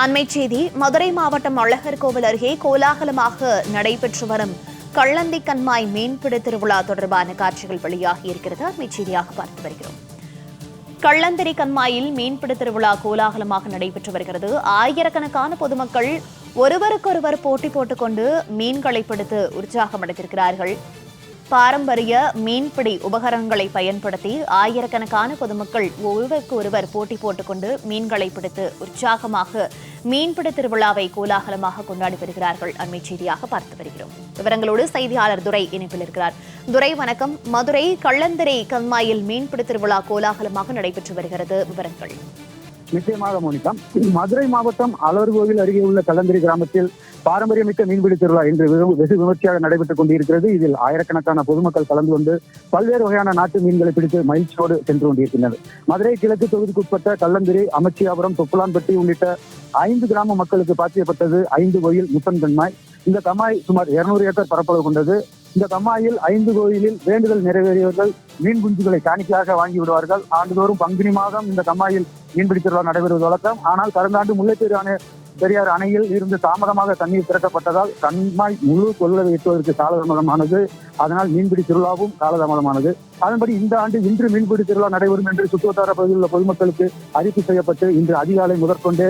அண்மை செய்தி மதுரை மாவட்டம் அழகர் கோவில் அருகே கோலாகலமாக நடைபெற்று வரும் கள்ளந்தி கண்மாய் மீன்பிடி திருவிழா தொடர்பான காட்சிகள் வெளியாகி இருக்கிறது. அண்மை செய்தியாக பார்த்து வருகிறோம். கள்ளந்திரி கண்மாயில் மீன்பிடி திருவிழா கோலாகலமாக நடைபெற்று வருகிறது. ஆயிரக்கணக்கான பொதுமக்கள் ஒருவருக்கொருவர் போட்டி போட்டுக்கொண்டு மீன்களை பிடித்து உற்சாகமடைந்திருக்கிறார்கள். பாரம்பரிய மீன்பிடி உபகரணங்களை பயன்படுத்தி ஆயிரக்கணக்கான பொதுமக்கள் ஒருவருக்கு ஒருவர் போட்டி போட்டுக்கொண்டு மீன்களை பிடித்து உற்சாகமாக மீன்பிடி திருவிழாவை கோலாகலமாக கொண்டாடி வருகிறார்கள். அண்மை செய்தியாக பார்த்து வருகிறோம். விவரங்களோடு செய்தியாளர் துரை இணைப்பில் இருக்கிறார். துரை வணக்கம். மதுரை கள்ளந்திரை கண்மாயில் மீன்பிடி திருவிழா கோலாகலமாக நடைபெற்று வருகிறது. விவரங்கள். நிச்சயமாக மோனிகா, மதுரை மாவட்டம் அழகர் கோவில் அருகே உள்ள கள்ளந்திரி கிராமத்தில் பாரம்பரியமிக்க மீன்பிடி திருவிழா இன்று வெகு விமர்சையாக நடைபெற்றுக் கொண்டிருக்கிறது. இதில் ஆயிரக்கணக்கான பொதுமக்கள் கலந்து கொண்டு பல்வேறு வகையான நாட்டு மீன்களை பிடித்து மகிழ்ச்சியோடு சென்று கொண்டிருக்கின்றனர். மதுரை கிழக்கு தொகுதிக்குட்பட்ட கள்ளந்திரி, அமைச்சியாபுரம், தொப்புலான்பட்டி உள்ளிட்ட 5 கிராம மக்களுக்கு பாத்தியப்பட்டது 5 கோயில் முத்தன் கண்மாய். இந்த கண்மாய் சுமார் 200 ஏக்கர் பரப்பளவு கொண்டது. இந்த கண்மாயில் 5 கோயிலில் வேண்டுதல் நிறைவேறியவர்கள் மீன் குஞ்சுகளை காணிக்கையாக வாங்கி விடுவார்கள். ஆண்டுதோறும் பங்குனி மாதம் இந்த கண்மாயில் மீன்பிடி திருவிழா நடைபெறுவது வழக்கம். ஆனால் கடந்த ஆண்டு முல்லைப்பெரியாறு பெரியார் அணையில் இருந்து தாமதமாக தண்ணீர் திறக்கப்பட்டதால் கண்மாய் முழு கொள்ளளவை எட்டுவதற்கு காலதாமதமானது. அதனால் மீன்பிடி திருவிழாவும் காலதாமதமானது. அதன்படி இந்த ஆண்டு இன்று மீன்பிடி திருவிழா நடைபெறும் என்று சுற்றுவட்டார பகுதியில் உள்ள பொதுமக்களுக்கு அறிவிப்பு செய்யப்பட்டு இன்று அதிகாலை முதற்கொண்டு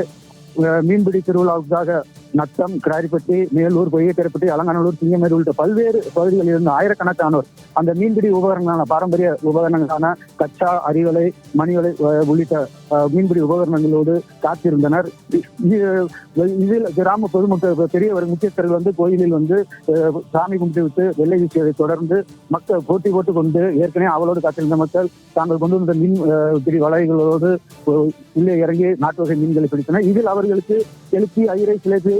மீன்பிடி திருவிழாவுக்காக நத்தம், கிராரிப்பட்டி, மேலூர், பொய்யக்கரைப்பட்டி, அலங்காநல்லூர், சிங்கமேடு உள்ளிட்ட பல்வேறு பகுதிகளில் இருந்து ஆயிரக்கணக்கானோர் அந்த மீன்பிடி உபகரணங்களான பாரம்பரிய உபகரணங்களான கச்சா, அரிவலை, மணிவலை உள்ளிட்ட மீன்பிடி உபகரணங்களோடு காத்திருந்தனர். இதில் கிராம பொதுமக்கள் பெரியவர் முக்கியஸ்தர்கள் கோயிலில் சாமி கும்பிட்டு விட்டு வெள்ளை வீசியதை தொடர்ந்து மக்கள் போட்டி போட்டுக் கொண்டு ஏற்கனவே அவளோடு காத்திருந்த மக்கள் தாங்கள் கொண்டு வந்த மீன் பிடி வலைகளோடு உள்ளே இறங்கி நாட்டு வகை மீன்களை பிடித்தனர். இதில் அவர்களுக்கு எழுச்சி, ஐரை, சிலேபி,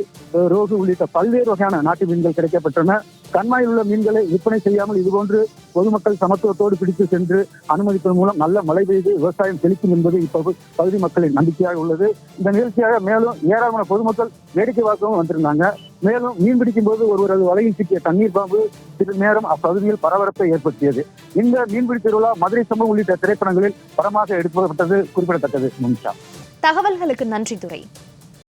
ரோகு உள்ளிட்ட பல்வேறு வகையான நாட்டு மீன்கள் கிடைக்கப்பட்டன. கண்மாயில் உள்ள மீன்களை விற்பனை செய்யாமல் இதுபோன்று பொதுமக்கள் சமத்துவத்தோடு பிடித்து சென்று அனுமதிப்பதன் மூலம் நல்ல மழை பெய்து விவசாயம் செழிக்கும் என்பது இப்பகுதி மக்களின் நம்பிக்கையாக உள்ளது. இந்த நிகழ்ச்சியாக மேலும் ஏராளமான பொதுமக்கள் வேடிக்கை பார்க்கவும் வந்திருந்தாங்க. மேலும் மீன் பிடிக்கும் போது ஒருவரது வலையில் சிக்கிய தண்ணீர் பாம்பு சிறிது நேரம் அப்பகுதியில் பரபரப்பை ஏற்படுத்தியது. இந்த மீன்பிடி திருவிழா மதுரை சம்பவம் உள்ளிட்ட திரைப்படங்களில் படமாக எடுக்கப்பட்டது குறிப்பிடத்தக்கது. தகவல்களுக்கு நன்றி துரை.